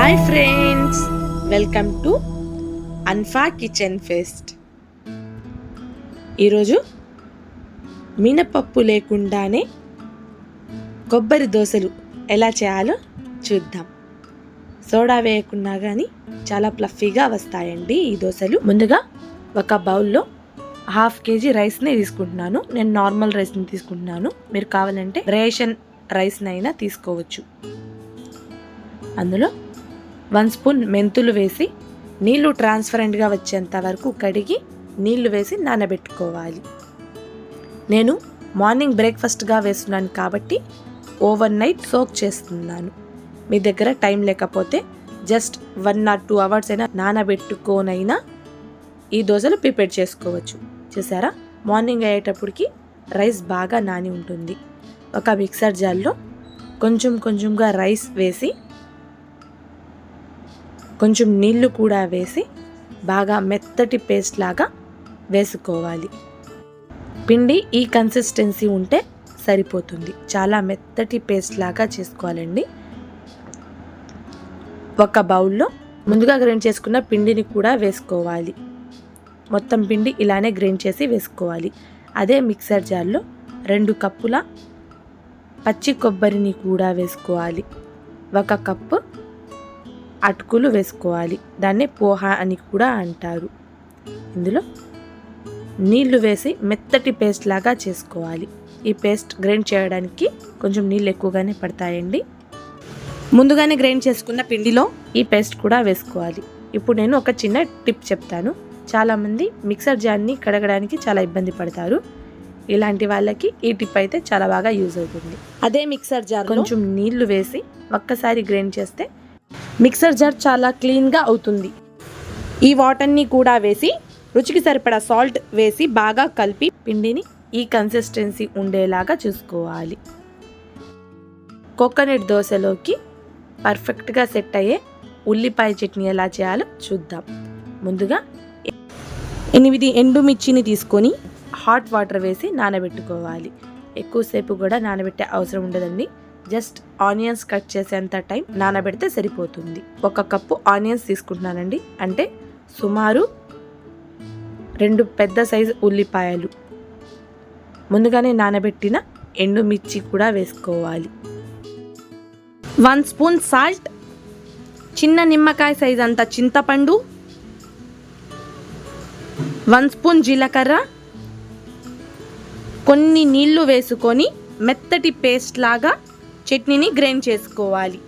Hi friends, welcome to అన్ఫా kitchen fest. ఈరోజు మినపప్పు లేకుండానే కొబ్బరి దోశలు ఎలా చేయాలో చూద్దాం. సోడా వేయకుండా కానీ చాలా ఫ్లఫీగా వస్తాయండి ఈ దోశలు. ముందుగా ఒక బౌల్లో 1/2 kg రైస్ని తీసుకుంటున్నాను. నేను నార్మల్ రైస్ని తీసుకుంటున్నాను. మీరు కావాలంటే రేషన్ రైస్ని అయినా తీసుకోవచ్చు. అందులో 1 స్పూన్ మెంతులు వేసి నీళ్లు ట్రాన్స్పరెంట్గా వచ్చేంత వరకు కడిగి నీళ్లు వేసి నానబెట్టుకోవాలి. నేను మార్నింగ్ బ్రేక్ఫాస్ట్గా వేస్తున్నాను కాబట్టి ఓవర్ నైట్ సోక్ చేస్తున్నాను. మీ దగ్గర టైం లేకపోతే జస్ట్ 1 or 2 hours అయినా నానబెట్టుకోనైనా ఈ దోశలు ప్రిపేర్ చేసుకోవచ్చు. చూసారా, మార్నింగ్ అయ్యేటప్పటికి రైస్ బాగా నాని ఉంటుంది. ఒక మిక్సర్ జార్లో కొంచెంగా రైస్ వేసి కొంచెం నీళ్లు కూడా వేసి బాగా మెత్తటి పేస్ట్ లాగా వేసుకోవాలి. పిండి ఈ కన్సిస్టెన్సీ ఉంటే సరిపోతుంది. చాలా మెత్తటి పేస్ట్ లాగా చేసుకోవాలండి. ఒక బౌల్లో ముందుగా గ్రైండ్ చేసుకున్న పిండిని కూడా వేసుకోవాలి. మొత్తం పిండి ఇలానే గ్రైండ్ చేసి వేసుకోవాలి. అదే మిక్సర్ జార్లో 2 కప్పుల పచ్చి కొబ్బరిని కూడా వేసుకోవాలి. 1 కప్పు అటుకులు వేసుకోవాలి. దాన్ని పోహా అని కూడా అంటారు. ఇందులో నీళ్లు వేసి మెత్తటి పేస్ట్ లాగా చేసుకోవాలి. ఈ పేస్ట్ గ్రైండ్ చేయడానికి కొంచెం నీళ్ళు ఎక్కువగానే పడతాయండి. ముందుగానే గ్రైండ్ చేసుకున్న పిండిలో ఈ పేస్ట్ కూడా వేసుకోవాలి. ఇప్పుడు నేను ఒక చిన్న టిప్ చెప్తాను. చాలామంది మిక్సర్ జార్ని కడగడానికి చాలా ఇబ్బంది పడతారు. ఇలాంటి వాళ్ళకి ఈ టిప్ అయితే చాలా బాగా యూజ్ అవుతుంది. అదే మిక్సర్ జార్ కొంచెం నీళ్లు వేసి ఒక్కసారి గ్రైండ్ చేస్తే మిక్సర్ జార్ చాలా క్లీన్గా అవుతుంది. ఈ వాటర్ని కూడా వేసి రుచికి సరిపడా సాల్ట్ వేసి బాగా కలిపి పిండిని ఈ కన్సిస్టెన్సీ ఉండేలాగా చూసుకోవాలి. కోకోనట్ దోశలోకి పర్ఫెక్ట్గా సెట్ అయ్యే ఉల్లిపాయ చట్నీ ఎలా చేయాలో చూద్దాం. ముందుగా 8 ఎండుమిర్చిని తీసుకొని హాట్ వాటర్ వేసి నానబెట్టుకోవాలి. ఎక్కువసేపు కూడా నానబెట్టే అవసరం ఉండదండి. జస్ట్ ఆనియన్స్ కట్ చేసేంత టైం నానబెడితే సరిపోతుంది. 1 కప్పు ఆనియన్స్ తీసుకుంటున్నానండి. అంటే సుమారు 2 పెద్ద సైజు ఉల్లిపాయలు. ముందుగానే నానబెట్టిన ఎండుమిర్చి కూడా వేసుకోవాలి. 1 స్పూన్ సాల్ట్, చిన్న నిమ్మకాయ సైజ్ అంత చింతపండు, 1 స్పూన్ జీలకర్ర, కొన్ని నీళ్లు వేసుకొని మెత్తటి పేస్ట్ లాగా చట్నీని గ్రైండ్ చేసుకోవాలి.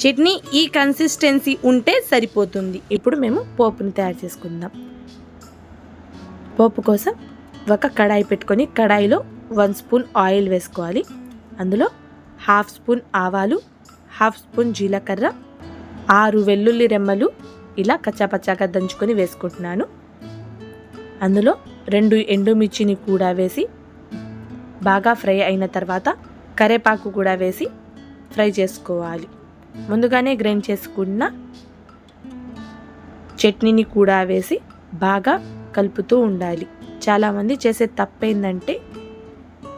చట్నీ ఈ కన్సిస్టెన్సీ ఉంటే సరిపోతుంది. ఇప్పుడు మేము పోపుని తయారు చేసుకుందాం. పోపు కోసం ఒక కడాయి పెట్టుకొని కడాయిలో 1 స్పూన్ ఆయిల్ వేసుకోవాలి. అందులో 1/2 స్పూన్ ఆవాలు, 1/2 స్పూన్ జీలకర్ర, 6 వెల్లుల్లి రెమ్మలు ఇలా కచ్చాపచ్చాగా దంచుకొని వేసుకుంటున్నాను. అందులో 2 ఎండుమిర్చిని కూడా వేసి బాగా ఫ్రై అయిన తర్వాత కరివేపాకు కూడా వేసి ఫ్రై చేసుకోవాలి. ముందుగానే గ్రైండ్ చేసుకున్న చట్నీని కూడా వేసి బాగా కలుపుతూ ఉండాలి. చాలామంది చేసే తప్పేందంటే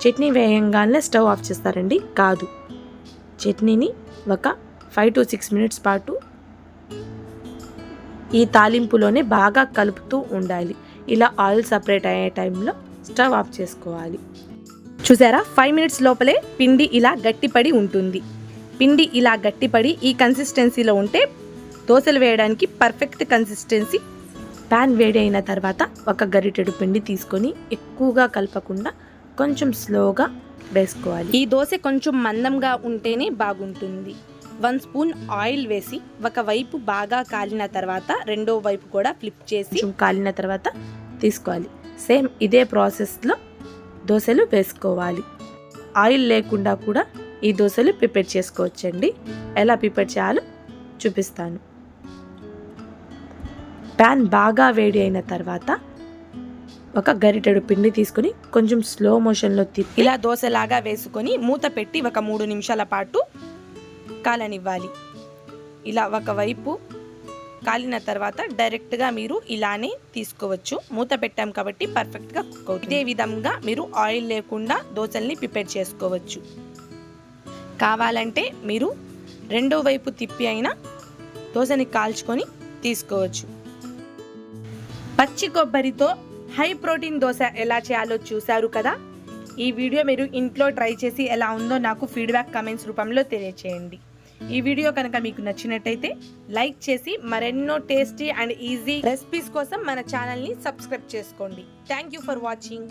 చట్నీ వేయంగానే స్టవ్ ఆఫ్ చేస్తారండి. కాదు, చట్నీని ఒక 5 to 6 minutes పాటు ఈ తాలింపులోనే బాగా కలుపుతూ ఉండాలి. ఇలా ఆయిల్ సపరేట్ అయ్యే టైంలో స్టవ్ ఆఫ్ చేసుకోవాలి. చూసారా, 5 minutes లోపలే పిండి ఇలా గట్టిపడి ఉంటుంది. పిండి ఇలా గట్టిపడి ఈ కన్సిస్టెన్సీలో ఉంటే దోశలు వేయడానికి పర్ఫెక్ట్ కన్సిస్టెన్సీ. ప్యాన్ వేడి అయిన తర్వాత ఒక గరిటెడు పిండి తీసుకొని ఎక్కువగా కలపకుండా కొంచెం స్లోగా వేసుకోవాలి. ఈ దోశ కొంచెం మందంగా ఉంటేనే బాగుంటుంది. 1 స్పూన్ ఆయిల్ వేసి ఒకవైపు బాగా కాలిన తర్వాత రెండో వైపు కూడా ఫ్లిప్ చేసి కాలిన తర్వాత తీసుకోవాలి. సేమ్ ఇదే ప్రాసెస్లో దోశలు వేసుకోవాలి. ఆయిల్ లేకుండా కూడా ఈ దోశలు ప్రిపేర్ చేసుకోవచ్చండి. ఎలా ప్రిపేర్ చేయాలో చూపిస్తాను. ప్యాన్ బాగా వేడి అయిన తర్వాత ఒక గరిటెడు పిండి తీసుకొని కొంచెం స్లో మోషన్లో తిప్పి ఇలా దోశలాగా వేసుకొని మూత పెట్టి ఒక 3 నిమిషాల పాటు కాలనివ్వాలి. ఇలా ఒకవైపు కాలిన తర్వాత డైరెక్ట్గా మీరు ఇలానే తీసుకోవచ్చు. మూత పెట్టాం కాబట్టి పర్ఫెక్ట్గా కుక్ అవుతుంది. ఇదే విధంగా మీరు ఆయిల్ లేకుండా దోశల్ని ప్రిపేర్ చేసుకోవచ్చు. కావాలంటే మీరు రెండో వైపు తిప్పి అయినా దోశని కాల్చుకొని తీసుకోవచ్చు. పచ్చి కొబ్బరితో హై ప్రోటీన్ దోశ ఎలా చేయాలో చూశారు కదా. ఈ వీడియో మీరు ఇంట్లో ట్రై చేసి ఎలా ఉందో నాకు ఫీడ్బ్యాక్ కమెంట్స్ రూపంలో తెలియచేయండి. ఈ వీడియో కనుక మీకు నచ్చినట్టయితే లైక్ చేసి మరెన్నో టేస్టీ అండ్ ఈజీ రెసిపీస్ కోసం మన ఛానల్ని సబ్స్క్రైబ్ చేసుకోండి. Thank you for watching.